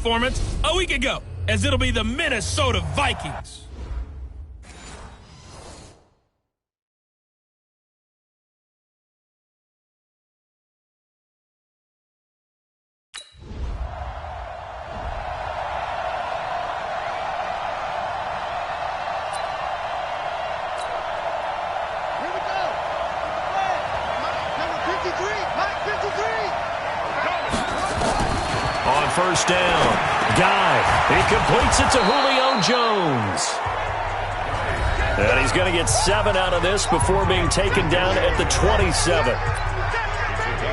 performance a week ago, as it'll be the Minnesota Vikings. On first down, Guy, he completes it to Julio Jones. And he's going to get 7 out of this before being taken down at the 27.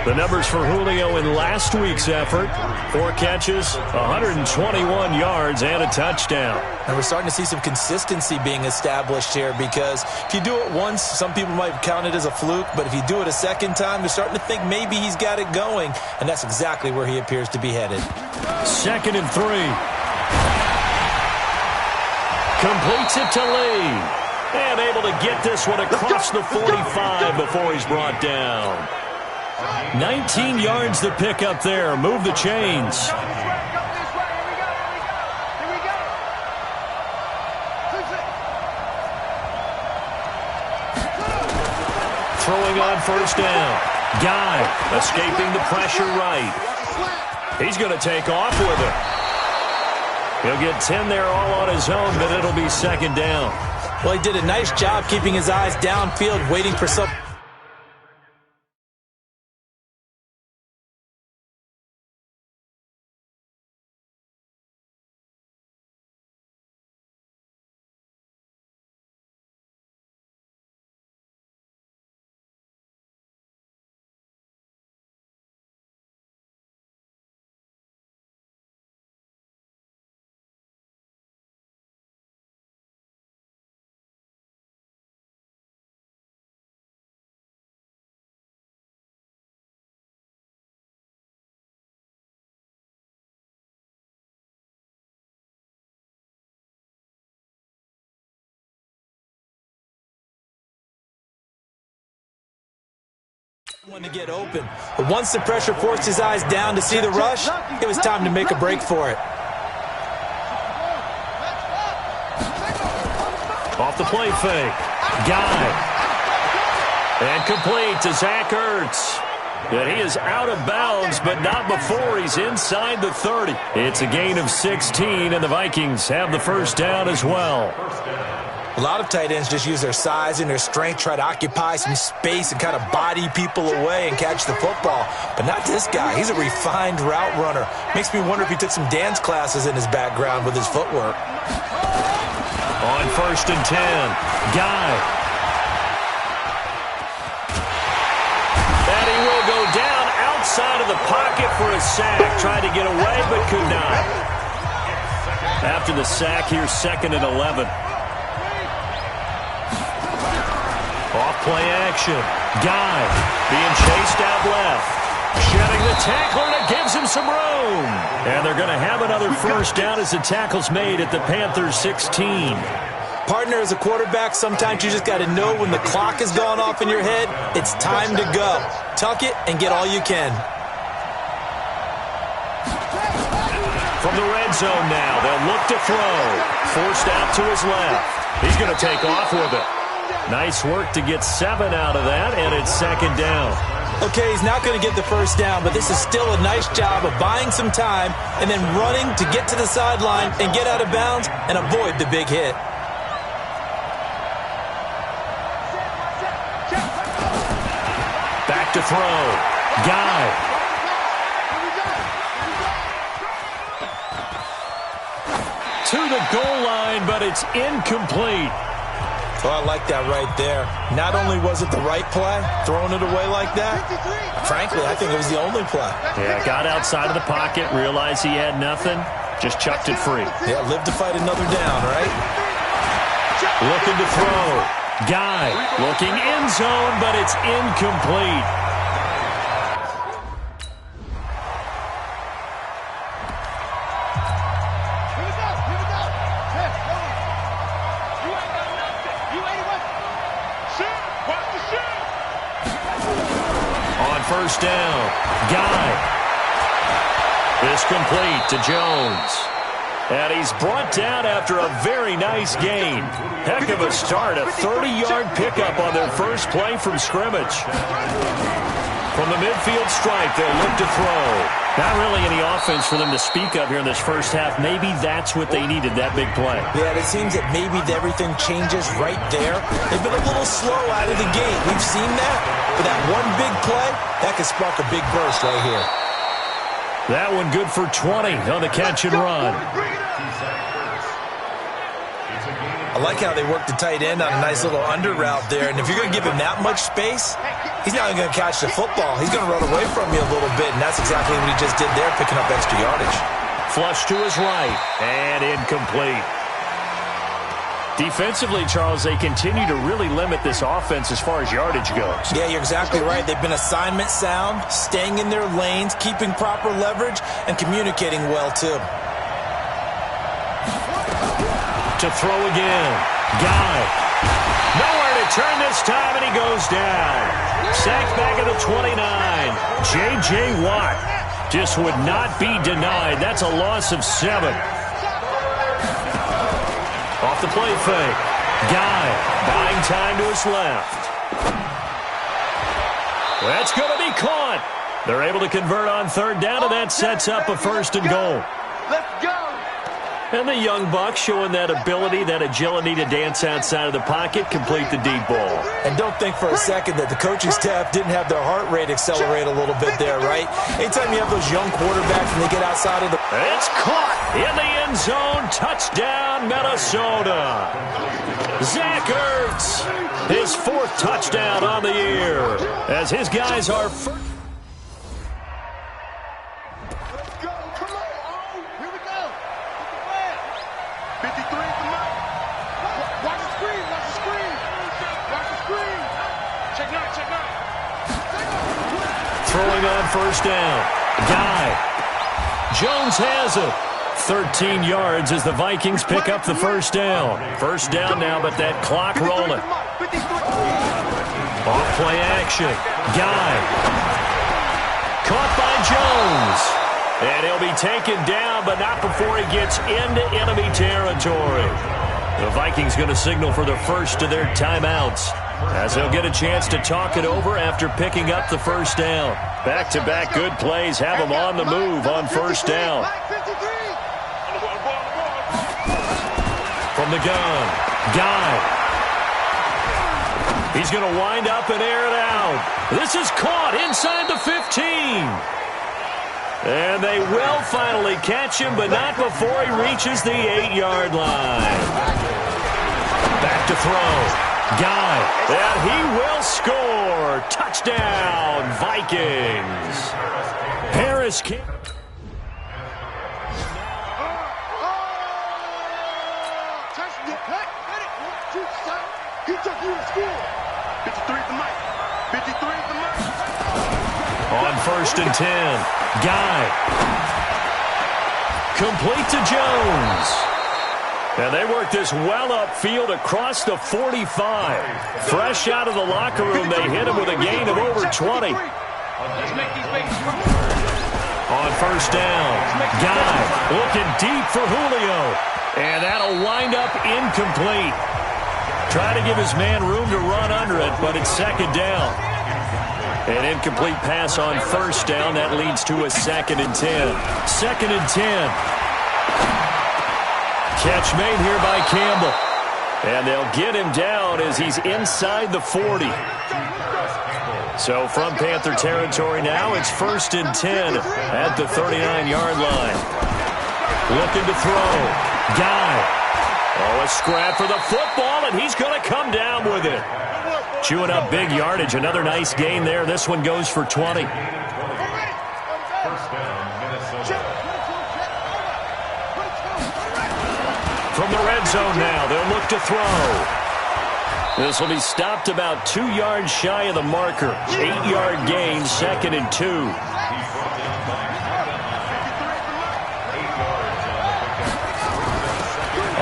The numbers for Julio in last week's effort: 4 catches, 121 yards, and a touchdown. And we're starting to see some consistency being established here, because if you do it once, some people might count it as a fluke, but if you do it a second time, they're starting to think maybe he's got it going, and that's exactly where he appears to be headed. 2nd and 3. Completes it to Lee. And able to get this one across the 45 before he's brought down. 19 yards to pick up there. Move the chains. Throwing on first down. Guy escaping the pressure right. He's going to take off with it. He'll get 10 there all on his own, but it'll be 2nd down. Well, he did a nice job keeping his eyes downfield, waiting for some. One to get open, but once the pressure forced his eyes down to see the rush, it was time to make a break for it. Off the play fake, Guy, and complete to Zach Ertz. And he is out of bounds, but not before he's inside the 30. It's a gain of 16, and the Vikings have the first down as well. A lot of tight ends just use their size and their strength, try to occupy some space and kind of body people away and catch the football. But not this guy. He's a refined route runner. Makes me wonder if he took some dance classes in his background with his footwork. On 1st and 10, Guy. And he will go down outside of the pocket for a sack. Tried to get away, but could not. After the sack, here's 2nd and 11. Off-play action. Guy being chased out left. Shedding the tackler, and it gives him some room. And they're going to have another first down as the tackle's made at the Panthers' 16. Partner, as a quarterback, sometimes you just got to know when the clock has gone off in your head, it's time to go. Tuck it and get all you can. From the red zone now, they'll look to throw. Forced out to his left. He's going to take off with it. Nice work to get 7 out of that, and it's 2nd down. Okay, he's not going to get the first down, but this is still a nice job of buying some time and then running to get to the sideline and get out of bounds and avoid the big hit. Back to throw. Guy. To the goal line, but it's incomplete. Oh, I like that right there. Not only was it the right play, throwing it away like that, frankly, I think it was the only play. Yeah, got outside of the pocket, realized he had nothing, just chucked it free. Yeah, live to fight another down, right? Looking to throw. Guy looking end zone, but it's incomplete. First down. Guy. Is complete to Jones. And he's brought down after a very nice gain. Heck of a start, a 30-yard pickup on their first play from scrimmage. From the midfield stripe, they'll look to throw. Not really any offense for them to speak of here in this first half. Maybe that's what they needed, that big play. Yeah, it seems that maybe everything changes right there. They've been a little slow out of the gate. We've seen that. But that one big play, that could spark a big burst right here. That one good for 20 on the catch and run. I like how they work the tight end on a nice little under route there. And if you're going to give him that much space, he's not going to catch the football. He's going to run away from you a little bit, and that's exactly what he just did there, picking up extra yardage. Flush to his right, and incomplete. Defensively, Charles, they continue to really limit this offense as far as yardage goes. Yeah, you're exactly right. They've been assignment sound, staying in their lanes, keeping proper leverage, and communicating well, too. To throw again. Guy. Nowhere to turn this time, and he goes down. Sacked back at the 29. J.J. Watt just would not be denied. That's a loss of 7. Off the play fake. Guy buying time to his left. That's going to be caught. They're able to convert on third down, and that sets up a 1st and goal. Let's go. And the young buck showing that ability, that agility to dance outside of the pocket, complete the deep ball. And don't think for a second that the coaching staff didn't have their heart rate accelerate a little bit there, right? Anytime you have those young quarterbacks and they get outside of the... It's caught in the end zone. Touchdown, Minnesota. Zach Ertz, his 4th touchdown on the year, as his guys are first. Throwing on 1st down. Guy. Jones has it. 13 yards as the Vikings pick up the 1st down. 1st down now, but that clock rolling. Off play action. Guy. Caught by Jones. And he'll be taken down, but not before he gets into enemy territory. The Vikings going to signal for the first of their timeouts, as they'll get a chance to talk it over after picking up the 1st down. Back-to-back good plays have them on the move on 1st down. From the gun, Guy. He's going to wind up and air it out. This is caught inside the 15. And they will finally catch him, but not before he reaches the 8-yard line. Back to throw. Guy, and he will score. Touchdown, Vikings. Harris can't. He took you to school. 53 at the mic. 53 at the mic. On 1st and 10. Guy. Complete to Jones. And they work this well upfield across the 45. Fresh out of the locker room, they hit him with a gain of over 20. On 1st down, Guy looking deep for Julio. And that'll wind up incomplete. Trying to give his man room to run under it, but it's 2nd down. An incomplete pass on 1st down. That leads to a 2nd and 10. 2nd and 10. Catch made here by Campbell. And they'll get him down as he's inside the 40. So from Panther territory now, it's 1st and 10 at the 39-yard line. Looking to throw. Guy. Oh, a scrap for the football, and he's going to come down with it. Chewing up big yardage. Another nice gain there. This one goes for 20. From the red zone now, they'll look to throw. This will be stopped about 2 yards shy of the marker. 8-yard gain, 2nd and 2.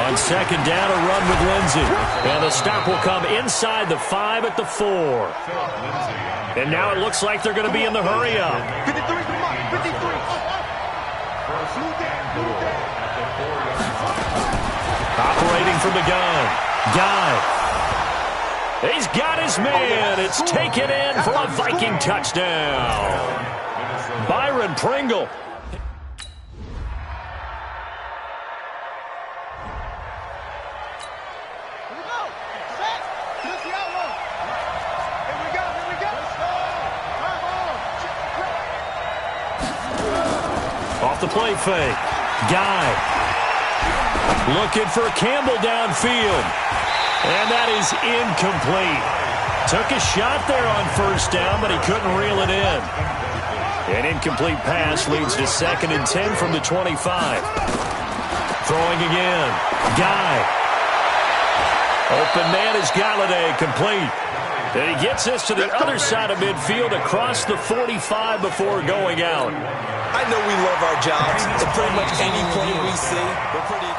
On 2nd down, a run with Lindsey. And the stop will come inside the 5 at the 4. And now it looks like they're going to be in the hurry-up. Operating from the gun. Guy. He's got his man. It's taken in for a Viking touchdown. Byron Pringle. Off the play fake. Guy. Looking for Campbell downfield. And that is incomplete. Took a shot there on first down, but he couldn't reel it in. An incomplete pass leads to 2nd and 10 from the 25. Throwing again. Guy. Open man is Galladay, complete. And he gets this to the other side of midfield across the 45 before going out. I know we love our jobs, and pretty much any play we see, we're pretty...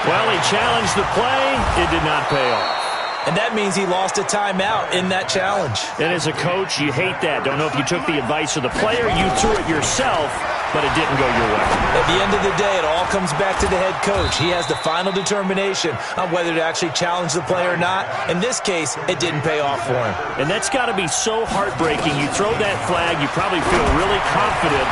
Well, he challenged the play. It did not pay off. And that means he lost a timeout in that challenge. And as a coach, you hate that. Don't know if you took the advice of the player. You threw it yourself, but it didn't go your way. At the end of the day, it all comes back to the head coach. He has the final determination on whether to actually challenge the play or not. In this case, it didn't pay off for him. And that's got to be so heartbreaking. You throw that flag, you probably feel really confident,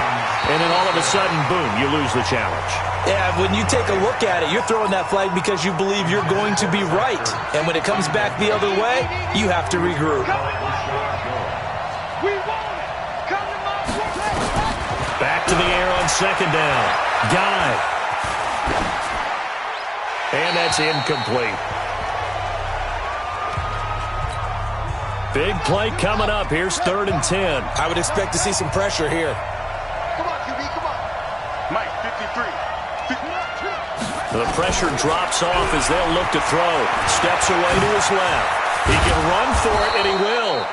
and then all of a sudden, boom, you lose the challenge. Yeah, when you take a look at it, you're throwing that flag because you believe you're going to be right. And when it comes back the other way, you have to regroup. Back to the air on 2nd down. Guy. And that's incomplete. Big play coming up. Here's 3rd and 10. I would expect to see some pressure here. Come on, QB, come on. Mike, 53. The pressure drops off as they'll look to throw. Steps away to his left. He can run for it, and he will.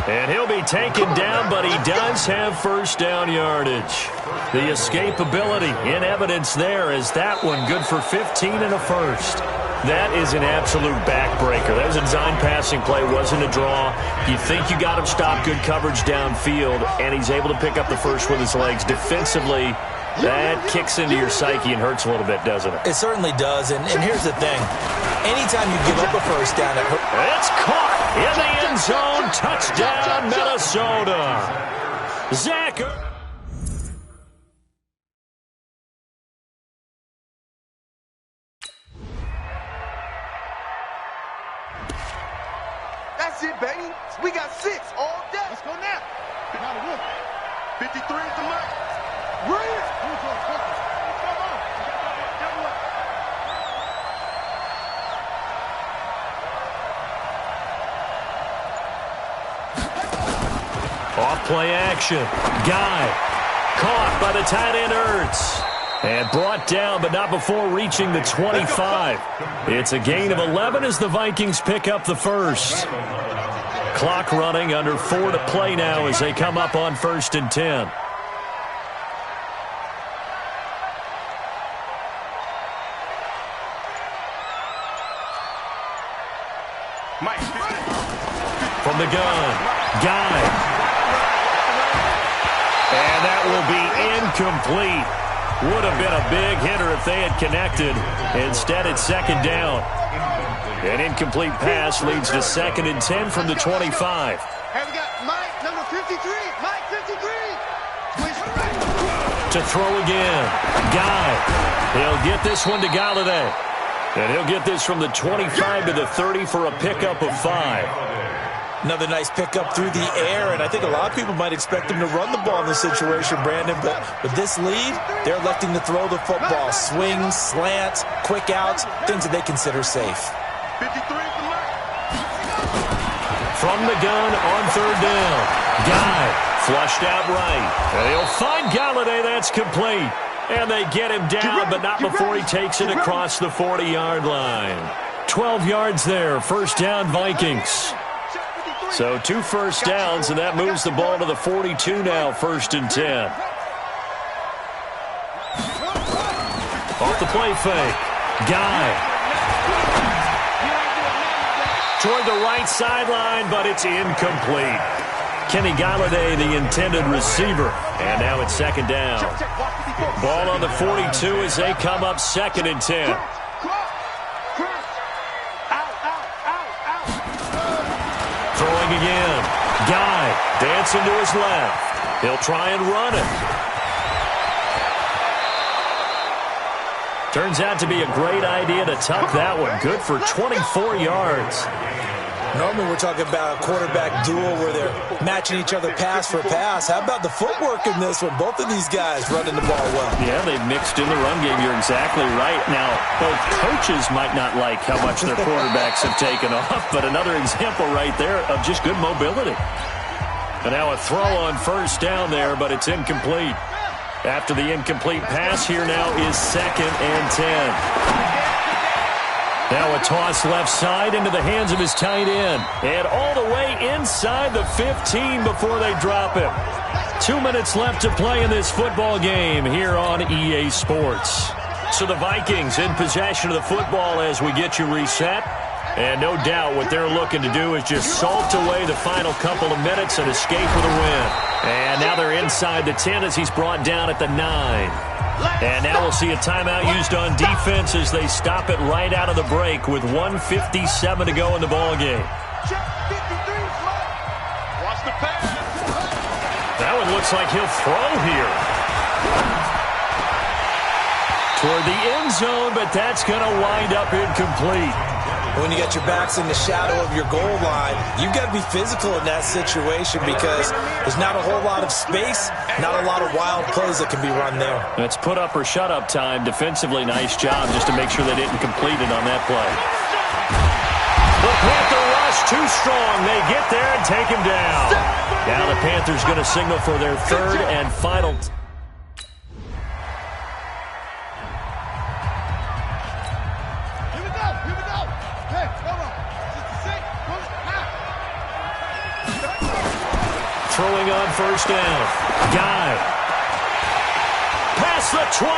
And he'll be taken down, but he does have first down yardage. The escapability in evidence there as that one good for 15 and a first. That is an absolute backbreaker. That was a design passing play, wasn't a draw. You think you got him stopped, good coverage downfield, and he's able to pick up the first with his legs. Defensively, that kicks into your psyche and hurts a little bit, doesn't it? It certainly does, and here's the thing. Anytime you give up a first down, it hurts. It's caught in the end zone. Touchdown, Minnesota. Zach. That's it, baby. We got 6 all day. Let's go now. 53 is the mark. Brilliant. Off play action. Guy. Caught by the tight end Ertz. And brought down, but not before reaching the 25. It's a gain of 11 as the Vikings pick up the first. Clock running, under 4 to play now as they come up on 1st and 10. From the gun, Guy. And that will be incomplete. Would have been a big hitter if they had connected. Instead, it's 2nd down. An incomplete pass leads to 2nd and 10 from the 25. Have we got Mike, number 53. Mike, 53. To throw again. Guy. He'll get this one to Galladay. And he'll get this from the 25 to the 30 for a pickup of 5. Another nice pickup through the air, and I think a lot of people might expect him to run the ball in this situation, Brandon, but with this lead, they're electing to throw the football. Swings, slants, quick outs, things that they consider safe. 53 for Mike. From the gun on 3rd down. Guy flushed out right. And he'll find Galladay. That's complete. And they get him down, but not before he takes it across the 40-yard line. 12 yards there. First down, Vikings. So 2 first downs, and that moves the ball to the 42 now, 1st and 10. Off the play fake. Guy. toward the right sideline, but it's incomplete. Kenny Galladay, the intended receiver. And now it's second down. Ball on the 42 as they come up second and 10. Throwing again. Guy dancing to his left. He'll try and run it. Turns out to be a great idea to tuck that one. Good for 24 yards. Normally we're talking about a quarterback duel where they're matching each other pass for pass. How about the footwork in this one? Both of these guys running the ball well. Yeah, they've mixed in the run game. You're exactly right. Now, both coaches might not like how much their quarterbacks have taken off, but another example right there of just good mobility. And now a throw on first down there, but it's incomplete. After the incomplete pass, here now is second and 10. Now a toss left side into the hands of his tight end. And all the way inside the 15 before they drop him. 2 minutes left to play in this football game here on EA Sports. So the Vikings in possession of the football as we get you reset. And no doubt what they're looking to do is just salt away the final couple of minutes and escape with a win. And now they're inside the 10 as he's brought down at the 9. And now we'll see a timeout used on defense as they stop it right out of the break with 1:57 to go in the ball game. That one looks like he'll throw here. Toward the end zone, but that's going to wind up incomplete. When you got your backs in the shadow of your goal line, you've got to be physical in that situation because there's not a whole lot of space, not a lot of wild plays that can be run there. It's put up or shut up time. Defensively, nice job just to make sure they didn't complete it on that play. The Panther rush too strong. They get there and take him down. Now the Panthers going to signal for their third and final. Throwing on first down. Guy. Past the 20.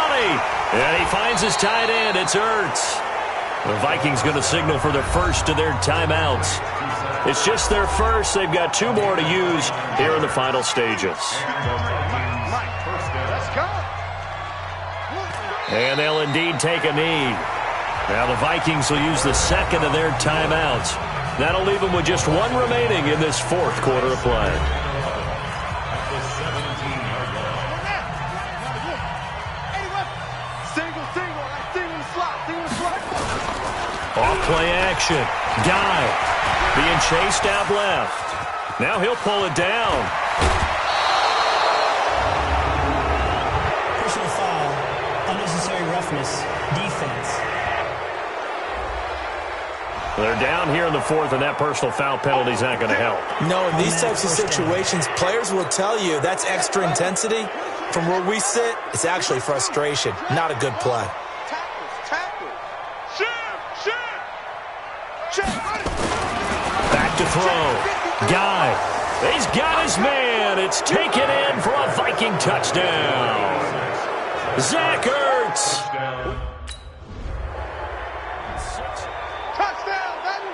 And he finds his tight end. It's Ertz. The Vikings going to signal for the first of their timeouts. It's just their first. They've got 2 more to use here in the final stages. And they'll indeed take a knee. Now the Vikings will use the second of their timeouts. That'll leave them with just 1 remaining in this fourth quarter of play. Off-play action. Guy being chased out left. Now he'll pull it down. Personal foul. Unnecessary roughness. Defense. They're down here in the fourth, and that personal foul penalty is not going to help. No, in these types of situations, players will tell you that's extra intensity. From where we sit, it's actually frustration. Not a good play. Back to throw. Guy. He's got his man. It's taken in for a Viking touchdown. Zach Ertz.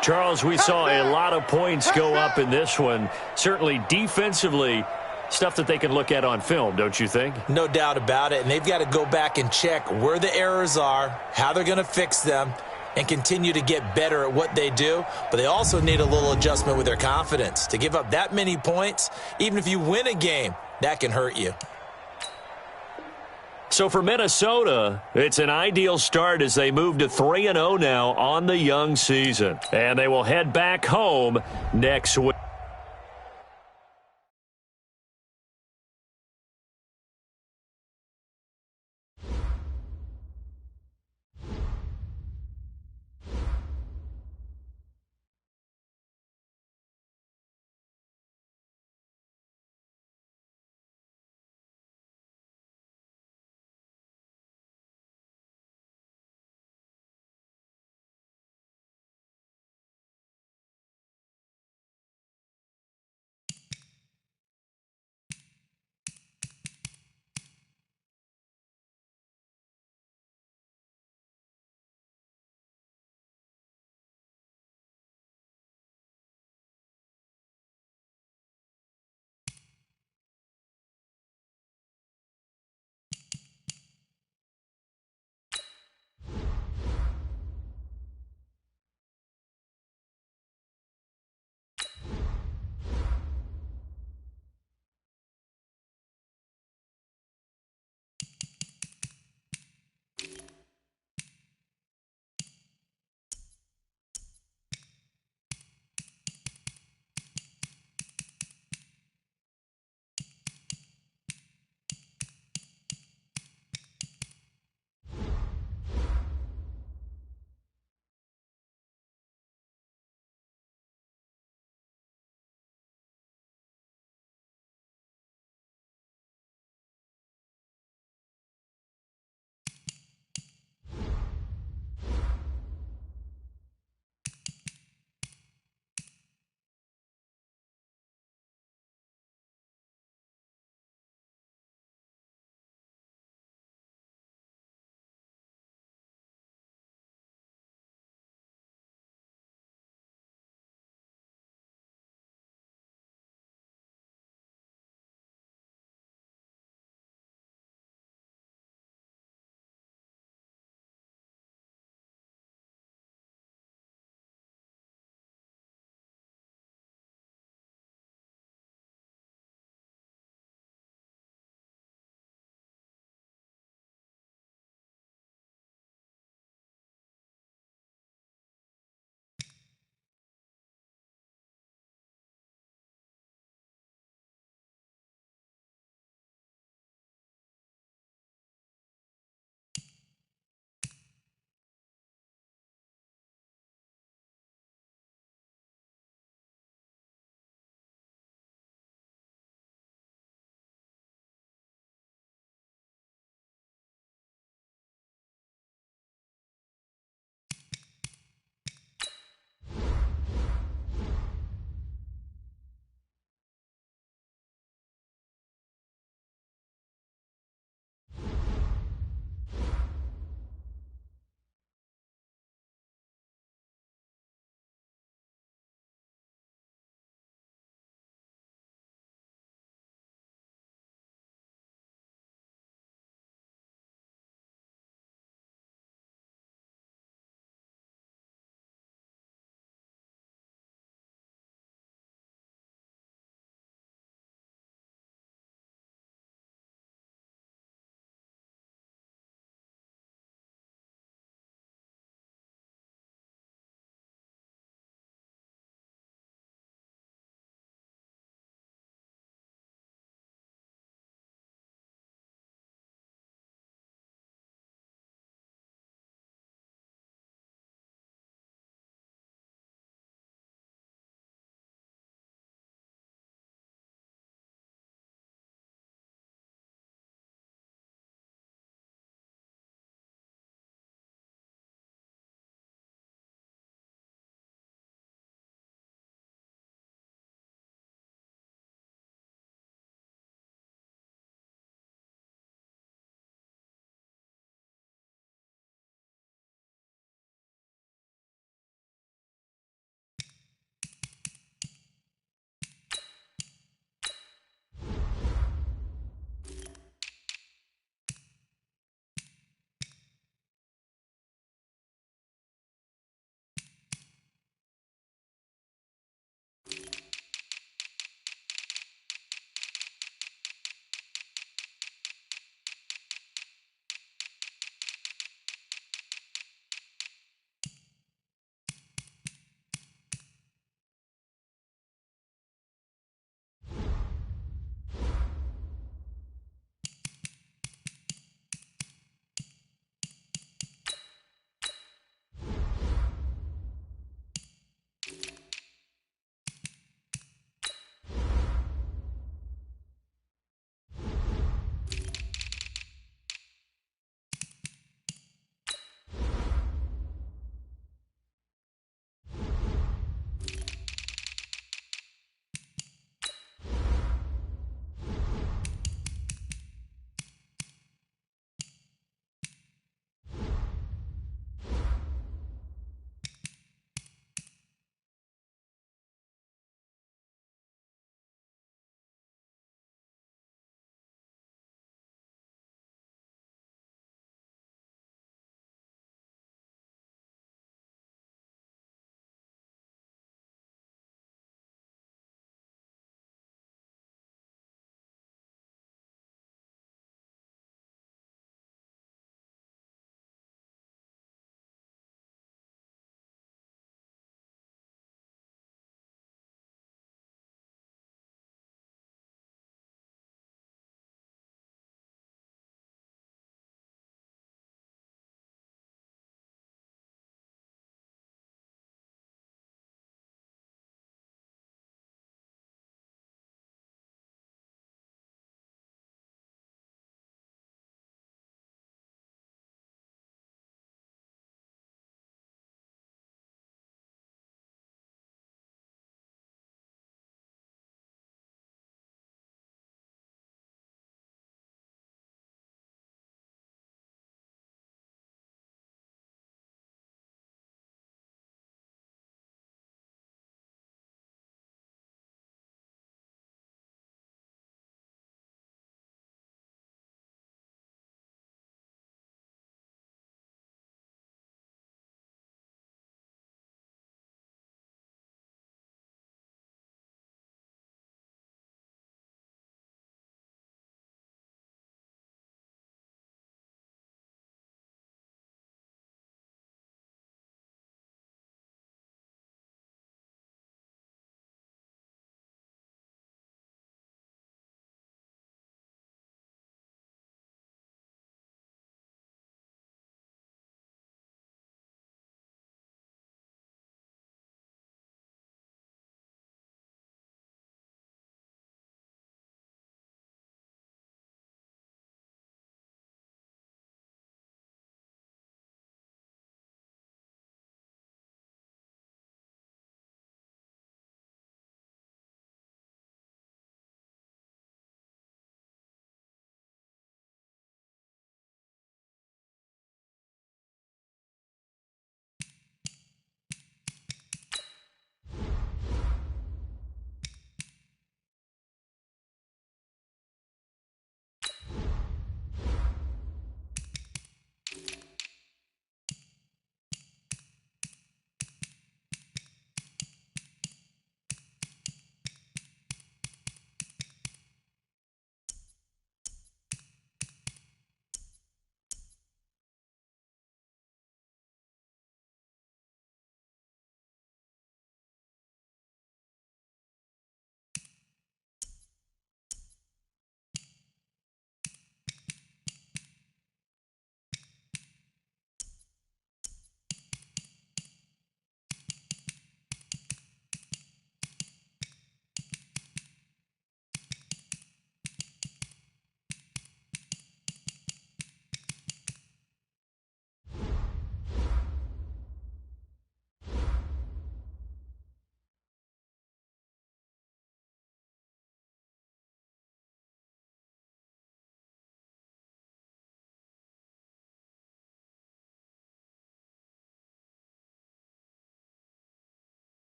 Charles, we saw a lot of points go up in this one. Certainly defensively, stuff that they can look at on film, don't you think? No doubt about it. And they've got to go back and check where the errors are, how they're going to fix them, and continue to get better at what they do. But they also need a little adjustment with their confidence. To give up that many points, even if you win a game, that can hurt you. So for Minnesota, it's an ideal start as they move to 3-0 now on the young season. And they will head back home next week.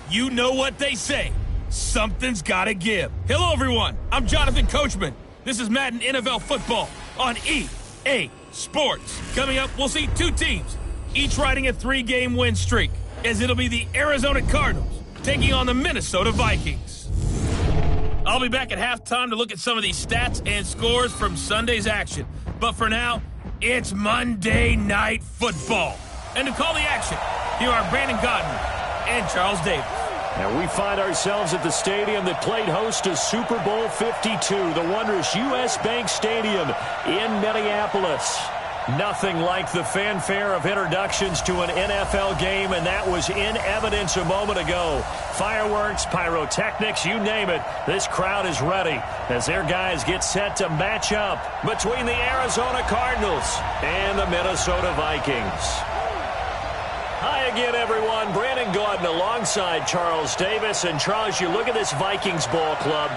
You know what they say. Something's got to give. Hello, everyone. I'm Jonathan Coachman. This is Madden NFL Football on EA Sports. Coming up, we'll see two teams, each riding a 3-game win streak, as it'll be the Arizona Cardinals taking on the Minnesota Vikings. I'll be back at halftime to look at some of these stats and scores from Sunday's action. But for now, it's Monday Night Football. And to call the action, here are Brandon Gaudin and Charles Davis. And we find ourselves at the stadium that played host to Super Bowl 52, the wondrous U.S. Bank Stadium in Minneapolis. Nothing like the fanfare of introductions to an NFL game, and that was in evidence a moment ago. Fireworks, pyrotechnics, you name it. This crowd is ready as their guys get set to match up between the Arizona Cardinals and the Minnesota Vikings. Hi again, everyone. Brandon Gaudin alongside Charles Davis. And Charles, you look at this Vikings ball club.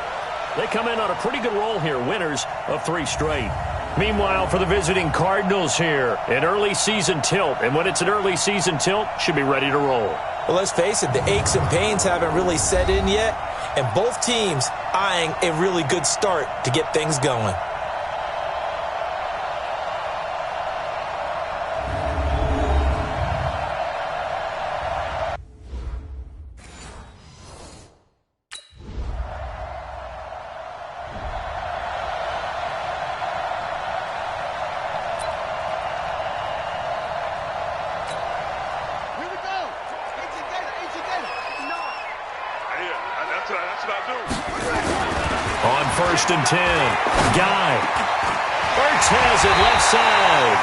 They come in on a pretty good roll here, winners of 3 straight. Meanwhile, for the visiting Cardinals here, an early season tilt. And when it's an early season tilt, should be ready to roll. Well, let's face it, the aches and pains haven't really set in yet. And both teams eyeing a really good start to get things going. On 1st and 10, Guy. Ertz has it left side.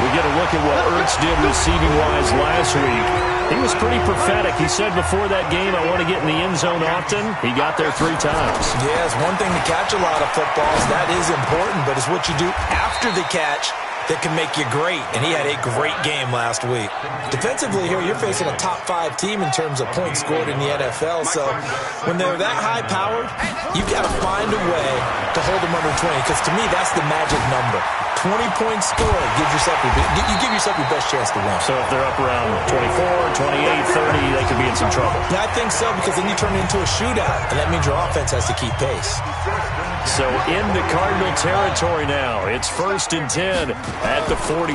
We get a look at what Ertz did receiving-wise last week. He was pretty prophetic. He said before that game, I want to get in the end zone often. He got there 3 times. Yeah, it's one thing to catch a lot of footballs. That is important, but it's what you do after the catch that can make you great, and he had a great game last week. Defensively here, you're facing a top 5 team in terms of points scored in the NFL, so when they're that high-powered, you've got to find a way to hold them under 20, because to me, that's the magic number. 20 points scored, you give yourself your best chance to win. So if they're up around 24, 28, 30, they could be in some trouble. Yeah, I think so, because then you turn it into a shootout, and that means your offense has to keep pace. So into Cardinal territory now. It's 1st and 10 at the 43.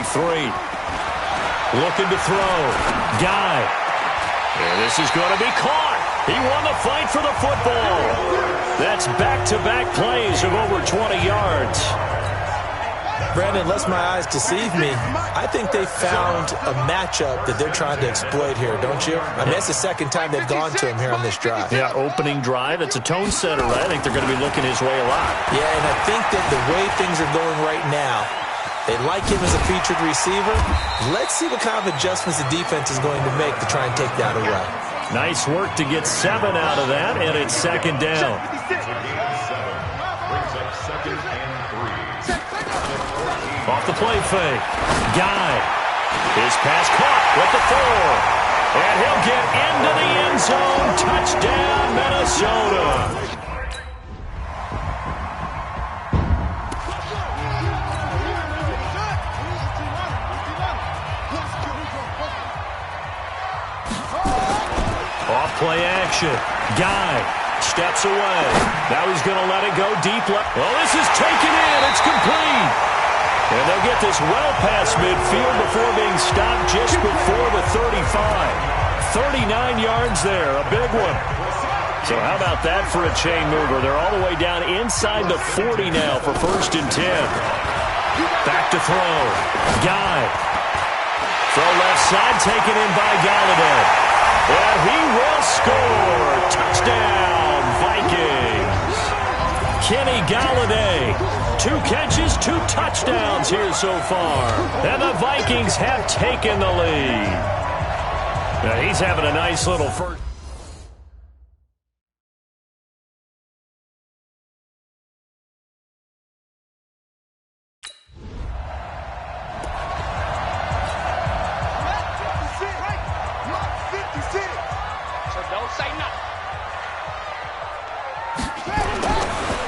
Looking to throw. Guy. And this is going to be caught. He won the fight for the football. That's back-to-back plays of over 20 yards. Brandon, lest my eyes deceive me, I think they found a matchup that they're trying to exploit here, don't you? I mean, that's the second time they've gone to him here on this drive. Yeah, opening drive. It's a tone setter, right? I think they're going to be looking his way a lot. Yeah, and I think that the way things are going right now, they like him as a featured receiver. Let's see what kind of adjustments the defense is going to make to try and take that away. Nice work to get 7 out of that, and it's 2nd down. Off the play fake. Guy. His pass caught with the 4. And he'll get into the end zone. Touchdown, Minnesota. Off play action. Guy steps away. Now he's going to let it go deep left. Well, this is taken in. It's complete. And they'll get this well past midfield before being stopped just before the 35. 39 yards there, a big one. So how about that for a chain mover? They're all the way down inside the 40 now for 1st and 10. Back to throw. Guy. Throw left side, taken in by Galladay. And he will score. Touchdown, Vikings. Kenny Galladay. 2 catches, 2 touchdowns here so far. And the Vikings have taken the lead. Now he's having a nice little first.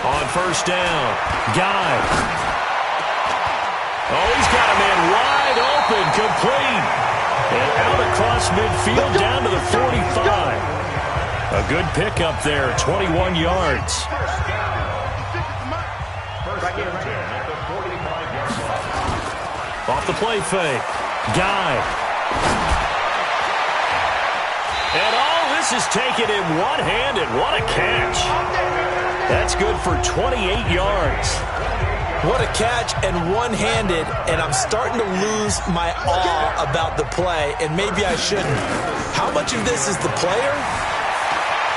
On 1st down, Guy. Oh, he's got a man wide open, complete. And out across midfield down to the 45. A good pickup there, 21 yards. Off the play fake. Guy. And all this is taken in one-handed. What a catch. That's good for 28 yards. What a catch and one-handed, and I'm starting to lose my awe about the play, and maybe I shouldn't. How much of this is the player?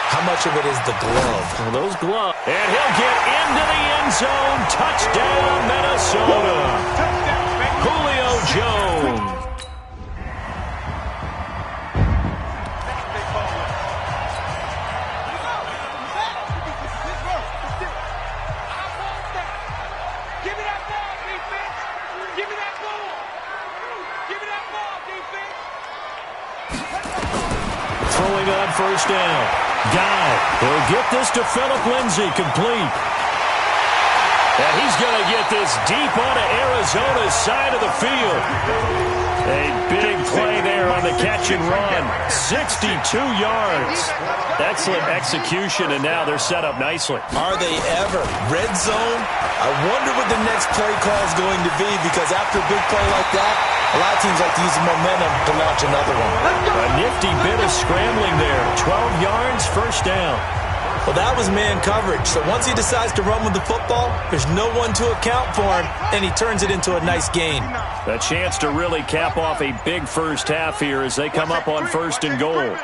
How much of it is the glove? Well, those gloves. And he'll get into the end zone. Touchdown, Minnesota. Julio Jones. Throwing on first down. Guy will get this to Phillip Lindsay, complete. And he's going to get this deep onto Arizona's side of the field. A big play there on the catch and run. 62 yards. Excellent execution, and now they're set up nicely. Are they ever? Red zone? I wonder what the next play call is going to be, because after a big play like that, a lot of teams like to use the momentum to launch another one. A nifty bit of scrambling there. 12 yards, first down. Well, that was man coverage. So once he decides to run with the football, there's no one to account for him, and he turns it into a nice gain. A chance to really cap off a big first half here as they come up on first and goal.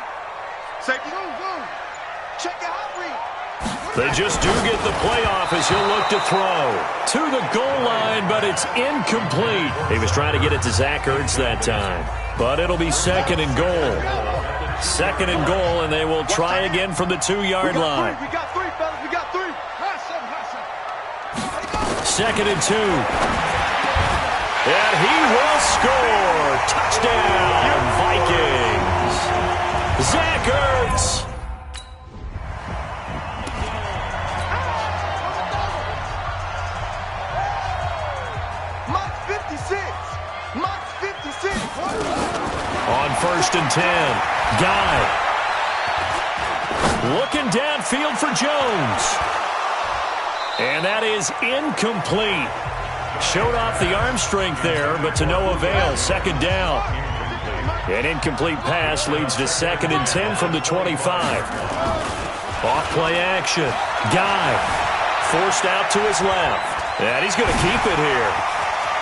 They just do get the playoff as he'll look to throw. To the goal line, but it's incomplete. He was trying to get it to Zach Ertz that time. But it'll be second and goal. Second and goal, and they will try again from the 2-yard line. We got three, fellas. We got three. Second and 2. And he will score. Touchdown, Vikings. Zach Ertz. On first and 10, Guy. Looking downfield for Jones. And that is incomplete. Showed off the arm strength there, but to no avail. Second down. An incomplete pass leads to second and 10 from the 25. Off play action. Guy. Forced out to his left. And he's going to keep it here.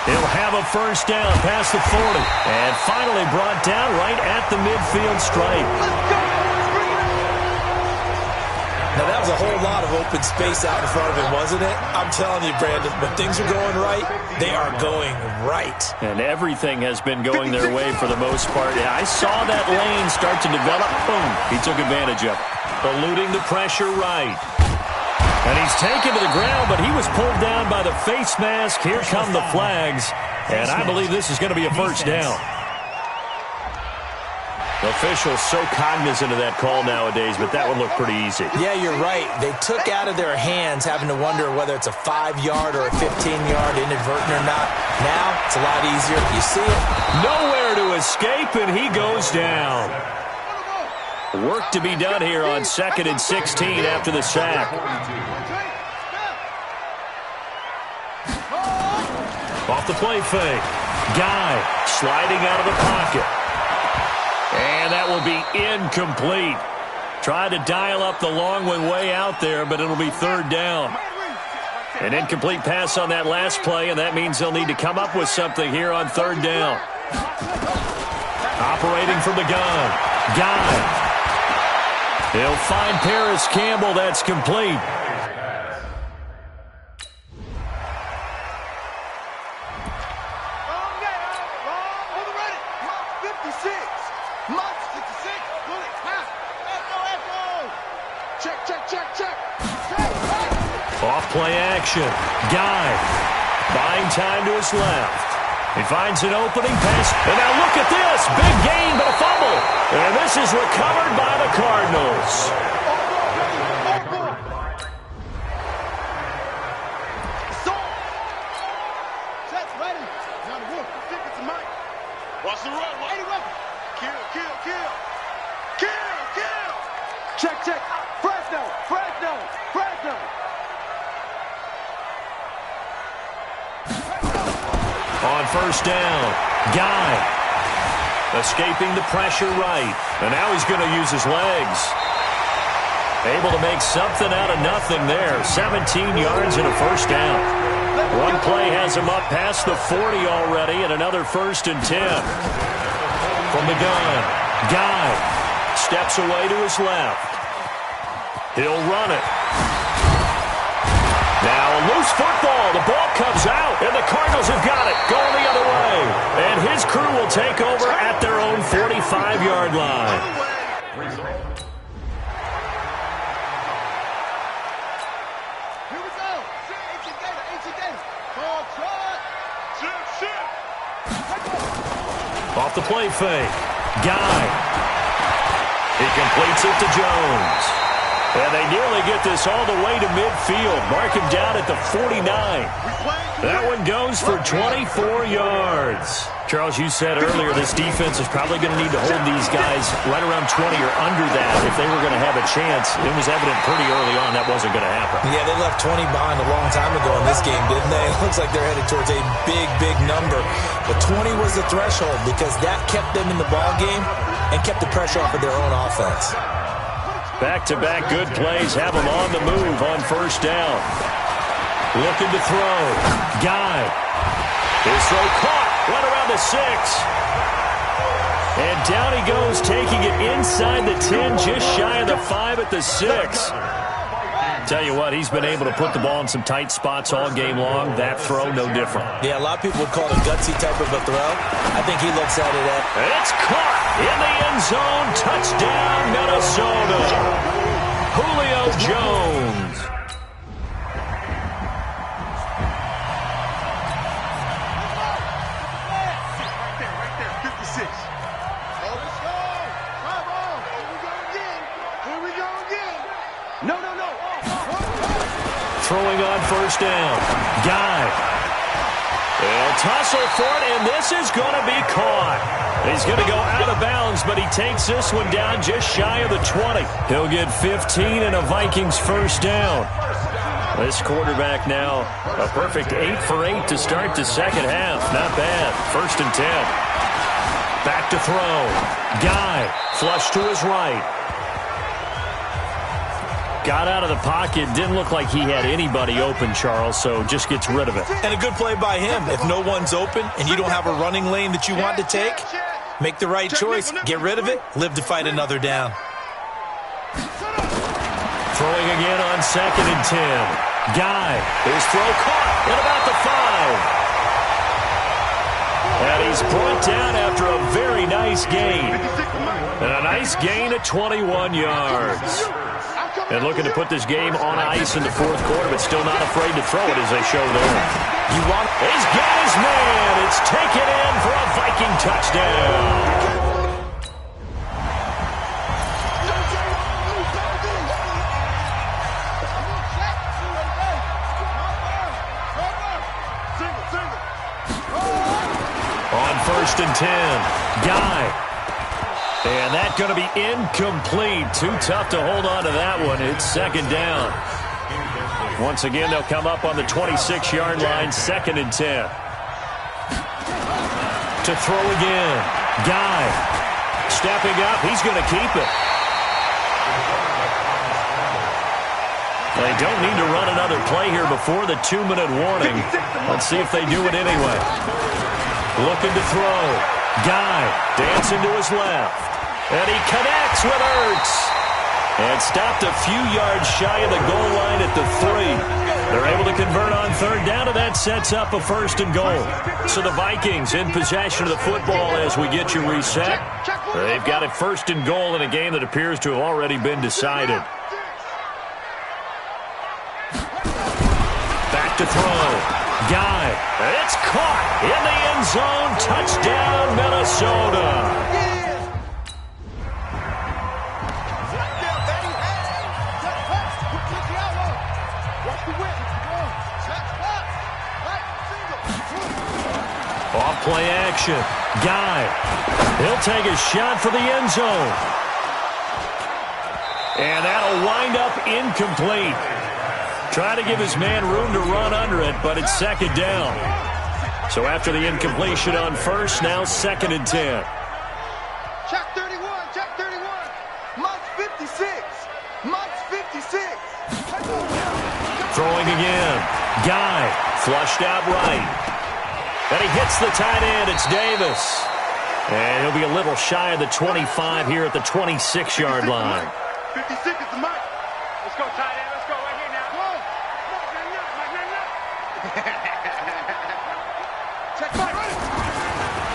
He'll have a first down past the 40. And finally brought down right at the midfield stripe. Now, that was a whole lot of open space out in front of him, wasn't it? I'm telling you, Brandon, when things are going right, they are going right. And everything has been going their way for the most part. I saw that lane start to develop. Boom. He took advantage of it. Eluding the pressure right. And he's taken to the ground, but he was pulled down by the face mask. Here come the flags. And I believe this is going to be a first down. Officials so cognizant of that call nowadays, but that would look pretty easy. Yeah, you're right. They took out of their hands having to wonder whether it's a 5-yard or a 15-yard, inadvertent or not. Now, it's a lot easier. You see it? Nowhere to escape, and he goes down. Work to be done here on second and 16 after the sack. Off the play fake. Guy sliding out of the pocket. And that will be incomplete. Tried to dial up the long one way out there, but it'll be third down. An incomplete pass on that last play, and that means they'll need to come up with something here on third down. Operating from the gun. Guy. He'll find Paris Campbell. That's complete. Off play action. Guy. Buying time to his left. He finds an opening pass. And now look at this. Big gain, but a fumble. And this is recovered by the Cardinals. Watch the run. On first down, Guy escaping the pressure right. And now he's going to use his legs. Able to make something out of nothing there. 17 yards and a first down. One play has him up past the 40 already, and another 1st and 10. From the gun, Guy steps away to his left. He'll run it. Now a loose football. The ball comes out, and the Cardinals have got it. Going the other way. And his crew will take over at their own 45-yard line. Off the play fake. Guy. He completes it to Jones. And they nearly get this all the way to midfield. Mark him down at the 49. That one goes for 24 yards. Charles, you said earlier this defense is probably going to need to hold these guys right around 20 or under that if they were going to have a chance. It was evident pretty early on that wasn't going to happen. Yeah, they left 20 behind a long time ago in this game, didn't they? It looks like they're headed towards a big, big number. But 20 was the threshold because that kept them in the ball game and kept the pressure off of their own offense. Back-to-back good plays have him on the move on first down. Looking to throw. Guy. His throw caught. Right around the 6. And down he goes, taking it inside the 10, just shy of the 5 at the 6. Tell you what, he's been able to put the ball in some tight spots all game long. That throw, no different. Yeah, a lot of people would call it a gutsy type of a throw. I think he looks at it at... It's caught in the end zone. Touchdown, Minnesota. Julio Jones. Right there, 56. Oh, let's go. Come on. Here we go again. Here we go again. No. Throwing on first down. Guy. They'll tussle for it, and this is going to be caught. He's going to go out of bounds, but he takes this one down just shy of the 20. He'll get 15 and a Vikings first down. This quarterback now, a perfect 8 for 8 to start the second half. Not bad. 1st and 10. Back to throw. Guy, flush to his right. Got out of the pocket. Didn't look like he had anybody open, Charles, so just gets rid of it. And a good play by him. If no one's open and you don't have a running lane that you want to take, make the right choice. Get rid of it. Live to fight another down. Throwing again on 2nd and 10. Guy, his throw caught at about the 5. And he's brought down after a very nice gain. And a nice gain at 21 yards. And looking to put this game on ice in the 4th quarter, but still not afraid to throw it as they show there. He's got his man. It's taken in for a Viking touchdown. On 1st and 10, Guy. And that's going to be incomplete. Too tough to hold on to that one. It's 2nd down. Once again, they'll come up on the 26-yard line, 2nd and 10. To throw again. Guy. Stepping up. He's going to keep it. They don't need to run another play here before the 2-minute warning. Let's see if they do it anyway. Looking to throw. Guy dancing to his left. And he connects with Ertz. And stopped a few yards shy of the goal line at the 3. They're able to convert on 3rd down, and that sets up a 1st and goal. So the Vikings in possession of the football as we get you reset. They've got it 1st and goal in a game that appears to have already been decided. Back to throw. Guy. It's caught in the end zone. Touchdown, Minnesota. Off play action. Guy. He'll take a shot for the end zone. And that'll wind up incomplete. Trying to give his man room to run under it, but it's 2nd down. So after the incompletion on first, now 2nd and 10. Check 31, check 31. Mike's 56. Mike's 56. Throwing again. Guy, flushed out right. And he hits the tight end. It's Davis. And he'll be a little shy of the 25 here at the 26-yard line. 56 is the Mike. Let's go, tight end. Let's go right here now. Whoa. Check Mike.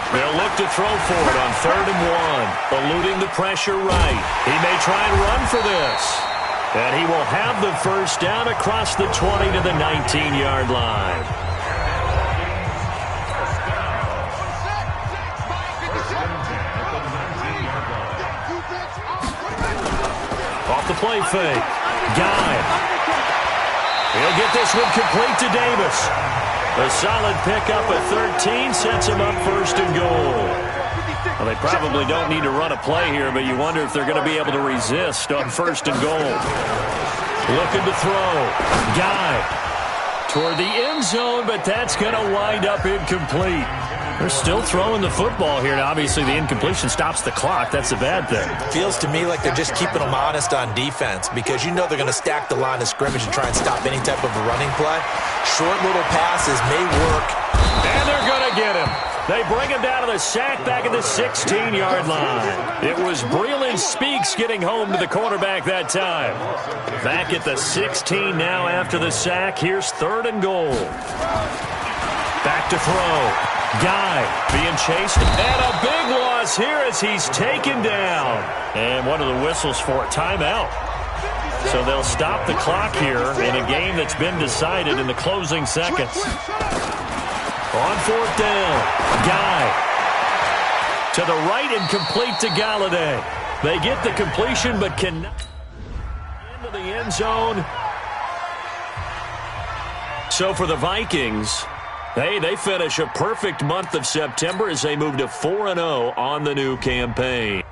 They'll look to throw for it on 3rd and 1. Eluding the pressure right. He may try and run for this. And he will have the first down across the 20 to the 19-yard line. Off the play fake. Guy. He'll get this one complete to Davis. A solid pickup at 13 sets him up 1st and goal. Well, they probably don't need to run a play here, but you wonder if they're going to be able to resist on 1st and goal. Looking to throw. Guy toward the end zone, but that's going to wind up incomplete. They're still throwing the football here. Now, obviously, the incompletion stops the clock. That's a bad thing. Feels to me like they're just keeping them honest on defense because you know they're going to stack the line of scrimmage and try and stop any type of a running play. Short little passes may work. And they're going to get him. They bring him down to the sack back at the 16-yard line. It was Breland Speaks getting home to the quarterback that time. Back at the 16 now after the sack. Here's 3rd and goal. Back to throw. Guy being chased, and a big loss here as he's taken down. And one of the whistles for a timeout. So they'll stop the clock here in a game that's been decided in the closing seconds. On 4th down, Guy to the right and complete to Galladay. They get the completion but cannot into the end zone. So for the Vikings, hey, they finish a perfect month of September as they move to 4-0 on the new campaign.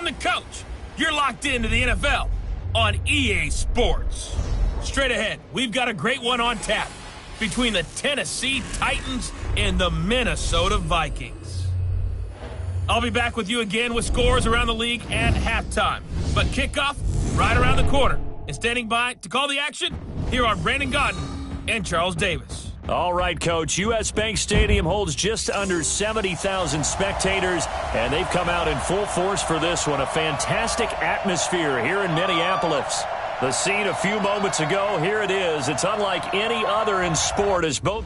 I'm the coach. You're locked into the NFL on EA Sports. Straight ahead, we've got a great one on tap between the Tennessee Titans and the Minnesota Vikings. I'll be back with you again with scores around the league at halftime. But kickoff right around the corner. And standing by to call the action, here are Brandon Godden and Charles Davis. All right, Coach. U.S. Bank Stadium holds just under 70,000 spectators, and they've come out in full force for this one. A fantastic atmosphere here in Minneapolis. The scene a few moments ago, here it is. It's unlike any other in sport as both...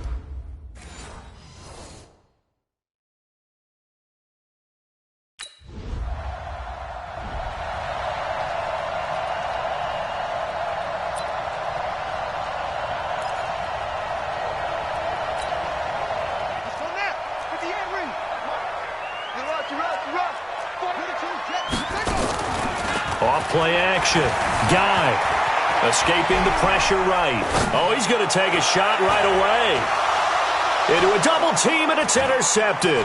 Off-play action. Guy escaping the pressure right. Oh, he's going to take a shot right away. Into a double team, and it's intercepted.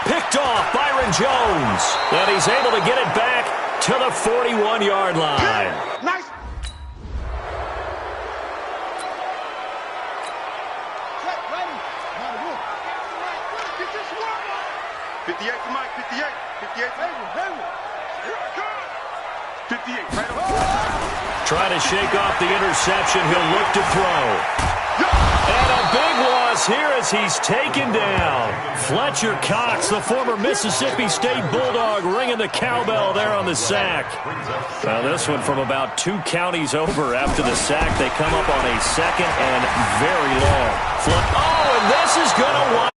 Picked off Byron Jones. And he's able to get it back to the 41-yard line. Nice. 58 to Mike, 58. 58 right on. Trying to shake off the interception. He'll look to throw. And a big loss here as he's taken down. Fletcher Cox, the former Mississippi State Bulldog, ringing the cowbell there on the sack. Now this one from about 2 counties over after the sack. They come up on a second and very long. Oh, and this is going to...